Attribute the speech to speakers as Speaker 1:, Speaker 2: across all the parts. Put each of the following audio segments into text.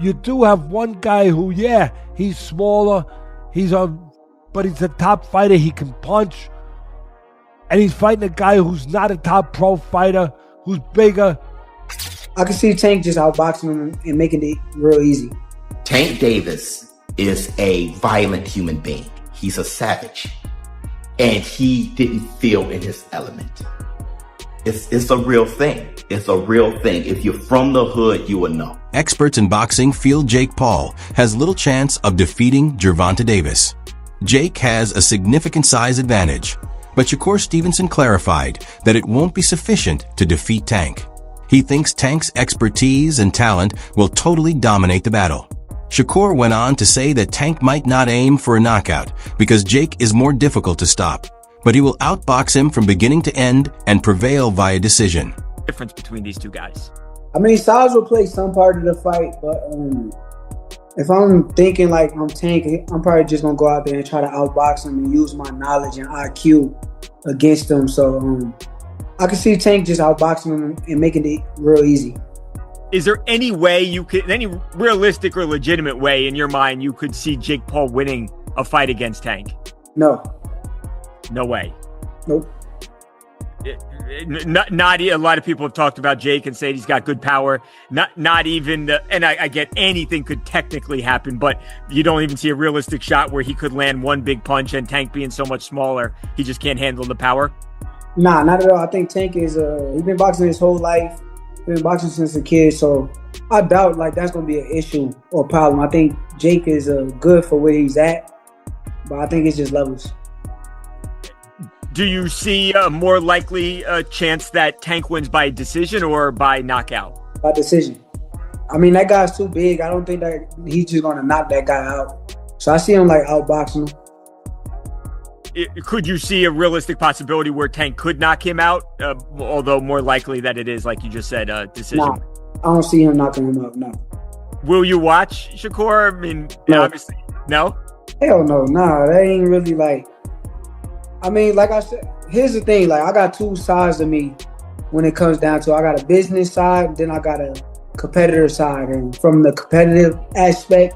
Speaker 1: You do have one guy who, yeah, he's smaller, but he's a top fighter. He can punch, and he's fighting a guy who's not a top pro fighter, who's bigger.
Speaker 2: I can see Tank just outboxing him and making it real easy.
Speaker 3: Tank Davis is a violent human being. He's a savage, and he didn't feel in his element. It's a real thing. It's a real thing. If you're from the hood, you will know.
Speaker 4: Experts in boxing feel Jake Paul has little chance of defeating Gervonta Davis. Jake has a significant size advantage, but Shakur Stevenson clarified that it won't be sufficient to defeat Tank. He thinks Tank's expertise and talent will totally dominate the battle. Shakur went on to say that Tank might not aim for a knockout because Jake is more difficult to stop, but he will outbox him from beginning to end and prevail via decision.
Speaker 5: Difference between these two guys.
Speaker 2: I mean, size will play some part of the fight, but if I'm thinking like I'm Tank, I'm probably just gonna go out there and try to outbox him and use my knowledge and IQ against him. So I can see Tank just outboxing him and making it real easy.
Speaker 5: Is there any way any realistic or legitimate way in your mind you could see Jake Paul winning a fight against Tank?
Speaker 2: No.
Speaker 5: No way.
Speaker 2: Nope.
Speaker 5: Not a lot of people have talked about Jake and said he's got good power. Not even and I get anything could technically happen, but you don't even see a realistic shot where he could land one big punch, and Tank being so much smaller, he just can't handle the power.
Speaker 2: Nah, not at all. I think Tank is he's been boxing his whole life. He's been boxing since a kid, so I doubt like that's gonna be an issue or problem. I think Jake is good for where he's at, but I think it's just levels.
Speaker 5: Do you see a more likely chance that Tank wins by decision or by knockout?
Speaker 2: By decision. I mean, that guy's too big. I don't think that he's just gonna knock that guy out. So I see him like outboxing him.
Speaker 5: Could you see a realistic possibility where Tank could knock him out? Although more likely that it is, like you just said, a decision.
Speaker 2: Nah, I don't see him knocking him out, no.
Speaker 5: Will you watch, Shakur? I mean,
Speaker 2: no.
Speaker 5: Obviously, no?
Speaker 2: Hell no, nah. That ain't really like... I mean, like I said, here's the thing. Like, I got two sides of me when it comes down to I got a business side, then I got a competitor side. And from the competitive aspect,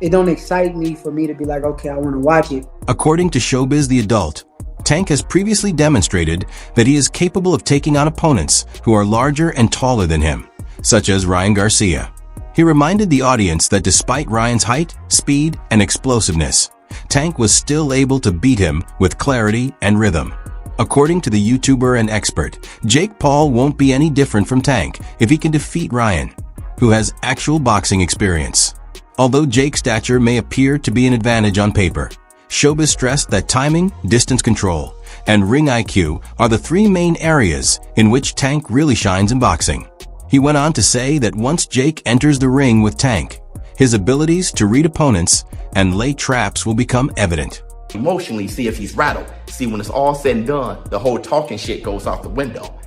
Speaker 2: it don't excite me for me to be like, okay, I want to watch it.
Speaker 4: According to Showbiz the Adult, Tank has previously demonstrated that he is capable of taking on opponents who are larger and taller than him, such as Ryan Garcia. He reminded the audience that despite Ryan's height, speed, and explosiveness, Tank was still able to beat him with clarity and rhythm. According to the YouTuber and expert, Jake Paul won't be any different from Tank if he can defeat Ryan, who has actual boxing experience. Although Jake's stature may appear to be an advantage on paper, Showbiz stressed that timing, distance control, and ring IQ are the three main areas in which Tank really shines in boxing. He went on to say that once Jake enters the ring with Tank, his abilities to read opponents and lay traps will become evident.
Speaker 3: Emotionally, see if he's rattled. See, when it's all said and done, the whole talking shit goes out the window.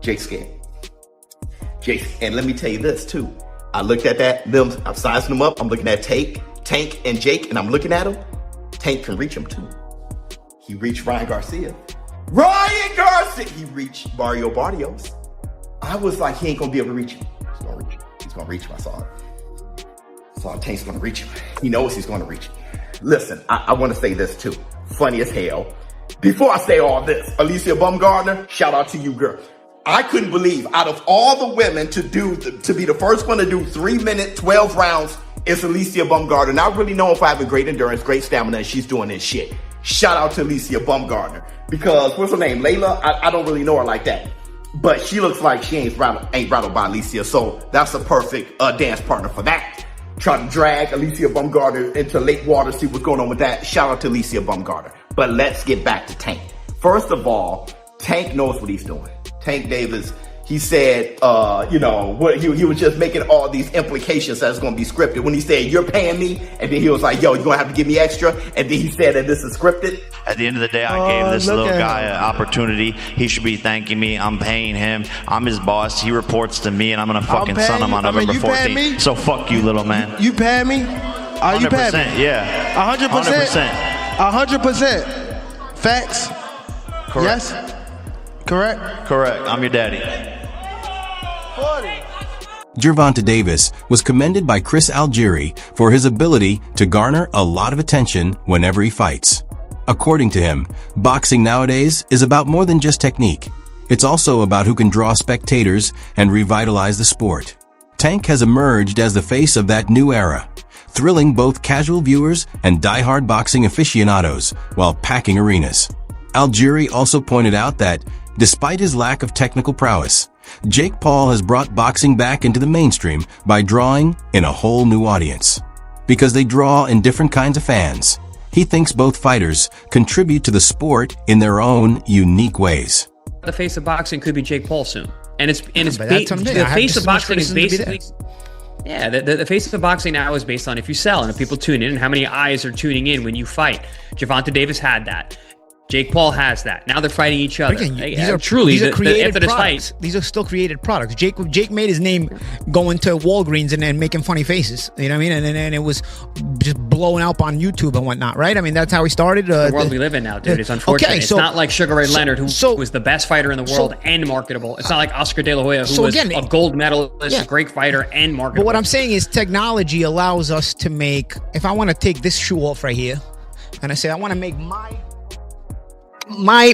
Speaker 3: Jake's scared. And let me tell you this too. I looked at I'm sizing them up. I'm looking at Tank and Jake, and I'm looking at him. Tank can reach him too. He reached Ryan Garcia. He reached Mario Barrios. I was like, he ain't gonna be able to reach him. He's gonna reach him. I saw it. Tank's gonna reach him. He knows he's gonna reach him. Listen, I want to say this too. Funny as hell. Before I say all this, Alicia Baumgartner, shout out to you, girl. I couldn't believe out of all the women to be the first one to do 3 minute, 12 rounds is Alicia Baumgartner. Not really known for having great endurance, great stamina, and she's doing this shit. Shout out to Alicia Baumgartner. Because, what's her name, Layla? I don't really know her like that. But she looks like she ain't rattled by Alicia, so that's a perfect dance partner for that. Try to drag Alicia Baumgartner into lake water, see what's going on with that. Shout out to Alicia Baumgartner. But let's get back to Tank. First of all, Tank knows what he's doing. Tank Davis, he said, he was just making all these implications that it's going to be scripted. When he said, you're paying me, and then he was like, yo, you're going to have to give me extra. And then he said that this is scripted.
Speaker 6: At the end of the day, I gave this little guy an opportunity. He should be thanking me. I'm paying him. I'm his boss. He reports to me, and I'm going to fucking son him on November 14th. So fuck you, little man.
Speaker 7: You paying me? Are you paying me?
Speaker 6: Yeah.
Speaker 7: 100%. 100%. Facts?
Speaker 6: Correct.
Speaker 7: Yes? Correct?
Speaker 6: Correct. I'm your daddy.
Speaker 4: Gervonta Davis was commended by Chris Algieri for his ability to garner a lot of attention whenever he fights. According to him, boxing nowadays is about more than just technique. It's also about who can draw spectators and revitalize the sport. Tank has emerged as the face of that new era, thrilling both casual viewers and die-hard boxing aficionados while packing arenas. Algieri also pointed out that, despite his lack of technical prowess, Jake Paul has brought boxing back into the mainstream by drawing in a whole new audience. Because they draw in different kinds of fans, he thinks both fighters contribute to the sport in their own unique ways.
Speaker 8: The face of boxing could be Jake Paul soon. And the face of boxing is basically... Yeah, the face of boxing now is based on if you sell and if people tune in and how many eyes are tuning in when you fight. Gervonta Davis had that. Jake Paul has that. Now they're fighting each other.
Speaker 9: Again, these are created products. These are still created products. Jake made his name going to Walgreens and then making funny faces. You know what I mean? And it was just blowing up on YouTube and whatnot, right? I mean, that's how he started.
Speaker 8: The world we live in now, dude. It's unfortunate. Okay, it's not like Sugar Ray Leonard, who was the best fighter in the world and marketable. It's not like Oscar De La Hoya, who was a gold medalist, a great fider and marketable.
Speaker 9: But what I'm saying is technology allows us to make, if I want to take this shoe off right here, and I say I want to make my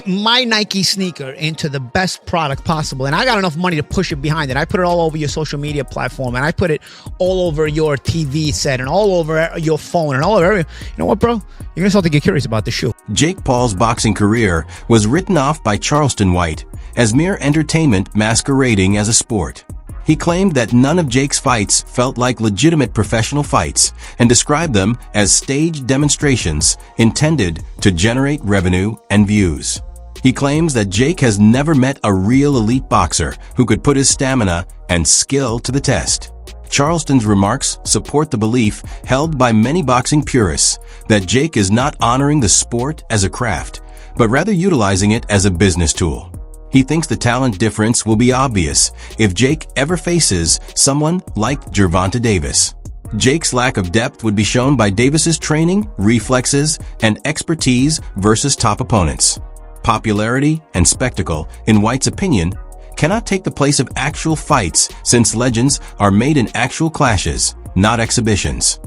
Speaker 9: Nike sneaker into the best product possible, and I got enough money to push it behind it. I put it all over your social media platform, and I put it all over your TV set and all over your phone and all over. You know what, bro? You're gonna start to get curious about the shoe.
Speaker 4: Jake Paul's boxing career was written off by Charleston White as mere entertainment masquerading as a sport. He claimed that none of Jake's fights felt like legitimate professional fights and described them as staged demonstrations intended to generate revenue and views. He claims that Jake has never met a real elite boxer who could put his stamina and skill to the test. Charleston's remarks support the belief held by many boxing purists that Jake is not honoring the sport as a craft, but rather utilizing it as a business tool. He thinks the talent difference will be obvious if Jake ever faces someone like Gervonta Davis. Jake's lack of depth would be shown by Davis's training, reflexes, and expertise versus top opponents. Popularity and spectacle, in White's opinion, cannot take the place of actual fights since legends are made in actual clashes, not exhibitions.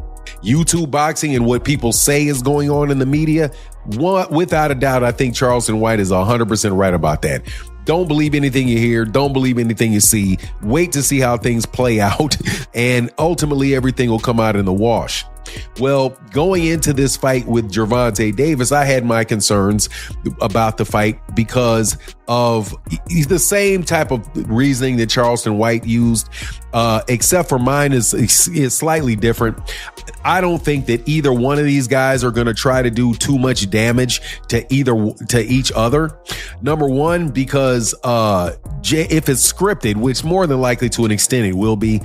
Speaker 10: YouTube boxing and what people say is going on in the media, without a doubt, I think Charleston White is 100% right about that. Don't believe anything you hear. Don't believe anything you see. Wait to see how things play out, and ultimately everything will come out in the wash. Well, going into this fight with Gervonta Davis, I had my concerns about the fight because of the same type of reasoning that Charleston White used, except for mine is slightly different. I don't think that either one of these guys are going to try to do too much damage to each other. Number one, because if it's scripted, which more than likely to an extent it will be,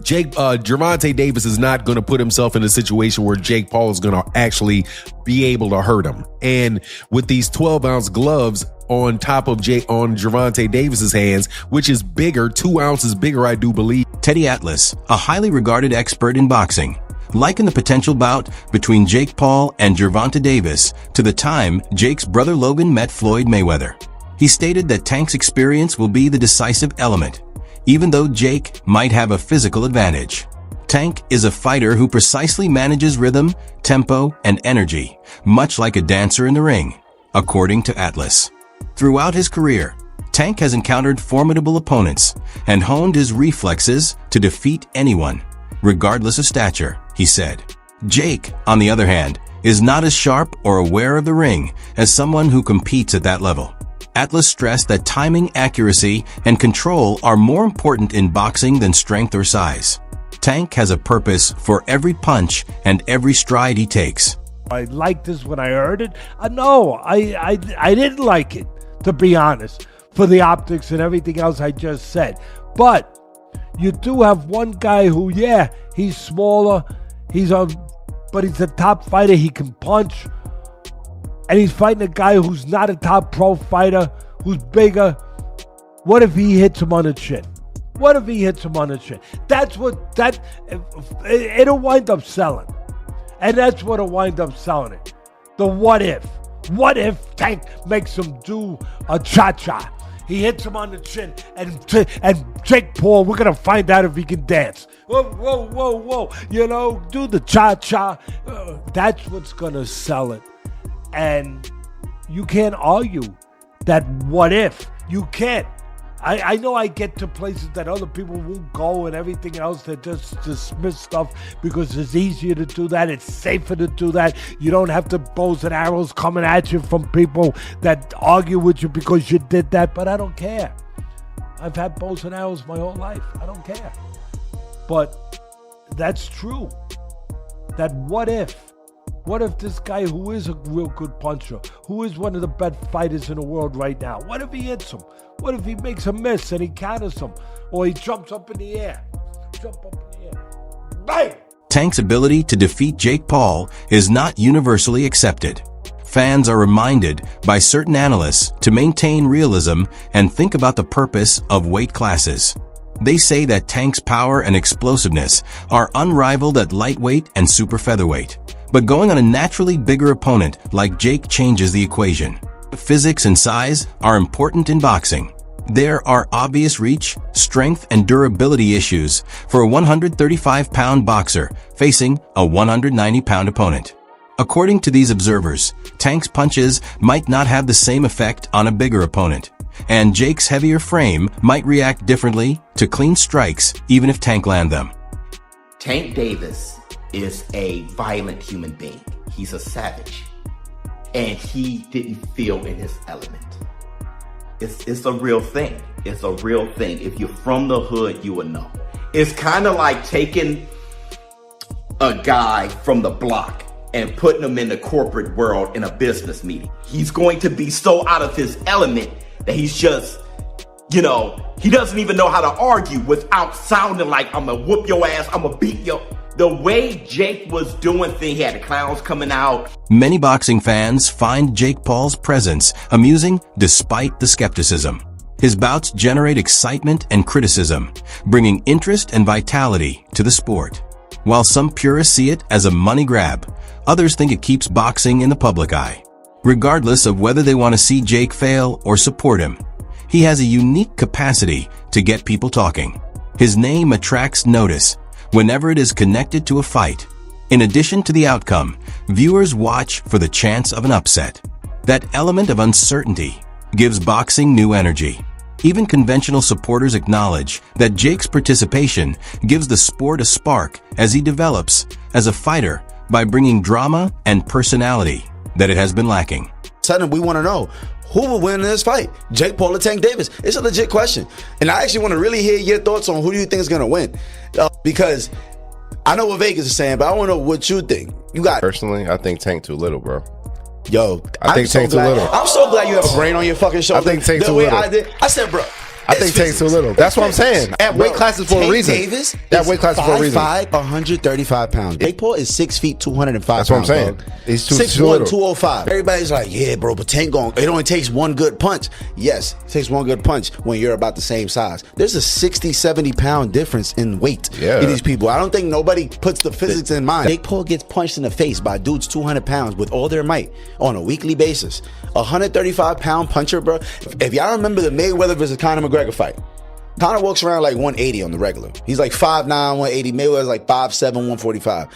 Speaker 10: Gervonta Davis is not going to put himself in a situation where Jake Paul is going to actually be able to hurt him. And with these 12-ounce gloves on top of Gervonta Davis's hands, which is bigger, 2 ounces bigger, I do believe.
Speaker 4: Teddy Atlas, a highly regarded expert in boxing, likened the potential bout between Jake Paul and Gervonta Davis to the time Jake's brother Logan met Floyd Mayweather. He stated that Tank's experience will be the decisive element, even though Jake might have a physical advantage. Tank is a fighter who precisely manages rhythm, tempo, and energy, much like a dancer in the ring, according to Atlas. Throughout his career, Tank has encountered formidable opponents and honed his reflexes to defeat anyone, regardless of stature, he said. Jake, on the other hand, is not as sharp or aware of the ring as someone who competes at that level. Atlas stressed that timing, accuracy, and control are more important in boxing than strength or size. Tank has a purpose for every punch and every stride he takes.
Speaker 1: I liked this when I heard it. No, I didn't like it, to be honest, for the optics and everything else I just said. But you do have one guy who, he's smaller, but he's a top fighter. He can punch. And he's fighting a guy who's not a top pro fighter, who's bigger. What if he hits him on the chin? It'll wind up selling. And that's what'll wind up selling it. The what if. What if Tank makes him do a cha-cha? He hits him on the chin, and Jake Paul, we're gonna find out if he can dance. Whoa. You know, do the cha-cha. That's what's gonna sell it. And you can't argue that what if. You can't. I know I get to places that other people won't go and everything else. They just dismiss stuff because it's easier to do that. It's safer to do that. You don't have the bows and arrows coming at you from people that argue with you because you did that. But I don't care. I've had bows and arrows my whole life. I don't care. But that's true. That what if? What if this guy who is a real good puncher, who is one of the best fighters in the world right now, what if he hits him? What if he makes a miss and he counters him? Or he jumps up in the air? Bang!
Speaker 4: Tank's ability to defeat Jake Paul is not universally accepted. Fans are reminded by certain analysts to maintain realism and think about the purpose of weight classes. They say that Tank's power and explosiveness are unrivaled at lightweight and super featherweight. But going on a naturally bigger opponent like Jake changes the equation. Physics and size are important in boxing. There are obvious reach, strength, and durability issues for a 135-pound boxer facing a 190-pound opponent. According to these observers, Tank's punches might not have the same effect on a bigger opponent, and Jake's heavier frame might react differently to clean strikes even if Tank land them.
Speaker 3: Tank Davis is a violent human being. He's a savage. And he didn't feel in his element. It's a real thing. It's a real thing. If you're from the hood, you will know. It's kind of like taking a guy from the block and putting him in the corporate world in a business meeting. He's going to be so out of his element that he's just, he doesn't even know how to argue without sounding like, I'm gonna whoop your ass, I'm gonna beat your... The way Jake was doing things, he had the clowns coming out.
Speaker 4: Many boxing fans find Jake Paul's presence amusing despite the skepticism. His bouts generate excitement and criticism, bringing interest and vitality to the sport. While some purists see it as a money grab, others think it keeps boxing in the public eye. Regardless of whether they want to see Jake fail or support him, he has a unique capacity to get people talking. His name attracts notice whenever it is connected to a fight. In addition to the outcome, viewers watch for the chance of an upset. That element of uncertainty gives boxing new energy. Even conventional supporters acknowledge that Jake's participation gives the sport a spark as he develops as a fighter by bringing drama and personality that it has been lacking.
Speaker 11: Suddenly, we want to know, who will win in this fight? Jake Paul or Tank Davis? It's a legit question. And I actually want to really hear your thoughts on who do you think is going to win. Because I know what Vegas is saying, but I want to know what you think.
Speaker 12: Personally, I think Tank too little, bro.
Speaker 11: Yo,
Speaker 12: I think Tank too little.
Speaker 11: I'm so glad you have a brain on your fucking shoulder.
Speaker 12: I think Tank too little.
Speaker 11: I said, bro.
Speaker 12: I think Tank's too little. That's what I'm saying. That weight class is for a reason.
Speaker 11: Davis
Speaker 12: that weight class is for a reason.
Speaker 11: 5'5", 135 pounds. Jake Paul is 6 feet, 205 pounds.
Speaker 12: That's what I'm saying.
Speaker 11: Bro.
Speaker 12: He's too
Speaker 11: 6'1",
Speaker 12: little.
Speaker 11: 205. Everybody's like, yeah, bro, but Tank it only takes one good punch. Yes, it takes one good punch when you're about the same size. There's a 60, 70 pound difference in weight in these people. I don't think nobody puts the physics in mind. Jake Paul gets punched in the face by dudes 200 pounds with all their might on a weekly basis. 135 pound puncher, bro. If y'all remember the Mayweather versus Conor McGregor fight, Conor walks around like 180 on the regular. He's like 5'9", 180. Mayweather's like 5'7", 145.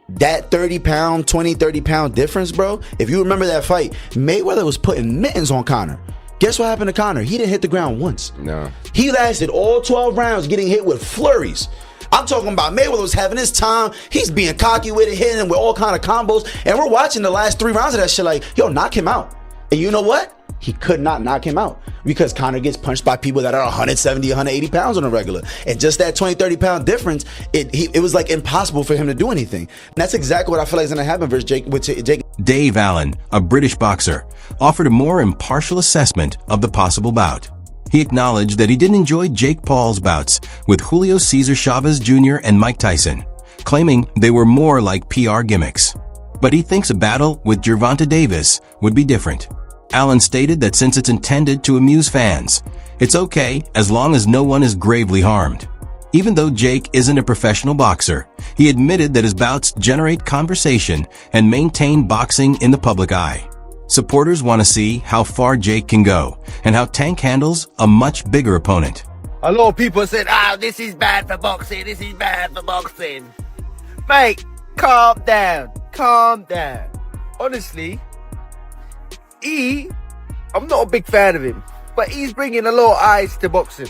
Speaker 11: That 30 pound difference, bro. If you remember that fight, Mayweather was putting mittens on Conor. Guess what happened to Conor? He didn't hit the ground once.
Speaker 12: No.
Speaker 11: He lasted all 12 rounds getting hit with flurries. I'm talking about Mayweather was having his time. He's being cocky with it, hitting him with all kind of combos. And we're watching the last 3 rounds of that shit like, yo, knock him out. And you know what? He could not knock him out because Conor gets punched by people that are 170, 180 pounds on a regular. And just that 20, 30 pound difference, it was like impossible for him to do anything. And that's exactly what I feel like is going to happen versus Jake.
Speaker 4: Dave Allen, a British boxer, offered a more impartial assessment of the possible bout. He acknowledged that he didn't enjoy Jake Paul's bouts with Julio Cesar Chavez Jr. and Mike Tyson, claiming they were more like PR gimmicks. But he thinks a battle with Gervonta Davis would be different. Allen stated that since it's intended to amuse fans, it's okay as long as no one is gravely harmed. Even though Jake isn't a professional boxer, he admitted that his bouts generate conversation and maintain boxing in the public eye. Supporters want to see how far Jake can go and how Tank handles a much bigger opponent.
Speaker 13: A lot of people said, this is bad for boxing, this is bad for boxing. Mate, calm down, calm down. Honestly, I'm not a big fan of him, but he's bringing a lot of eyes to boxing.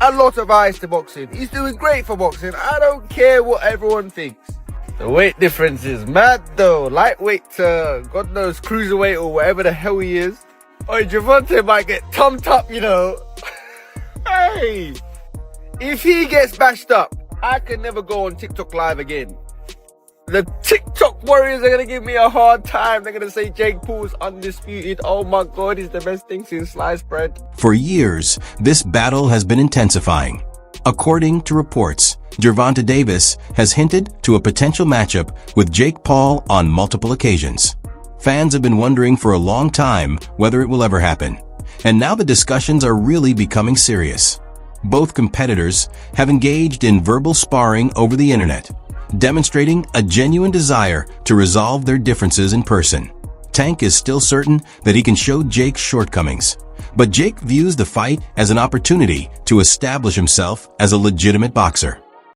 Speaker 13: A lot of eyes to boxing. He's doing great for boxing. I don't care what everyone thinks. The weight difference is mad though. Lightweight to, God knows, cruiserweight or whatever the hell he is. Oh, Gervonta might get thumped up, you know. Hey, if he gets bashed up, I can never go on TikTok live again. The TikTok warriors are going to give me a hard time. They're going to say Jake Paul's undisputed. Oh my God, he's the best thing since sliced bread.
Speaker 4: For years, this battle has been intensifying. According to reports, Gervonta Davis has hinted to a potential matchup with Jake Paul on multiple occasions. Fans have been wondering for a long time whether it will ever happen. And now the discussions are really becoming serious. Both competitors have engaged in verbal sparring over the internet, demonstrating a genuine desire to resolve their differences in person. Tank is still certain that he can show Jake's shortcomings, but Jake views the fight as an opportunity to establish himself as a legitimate boxer.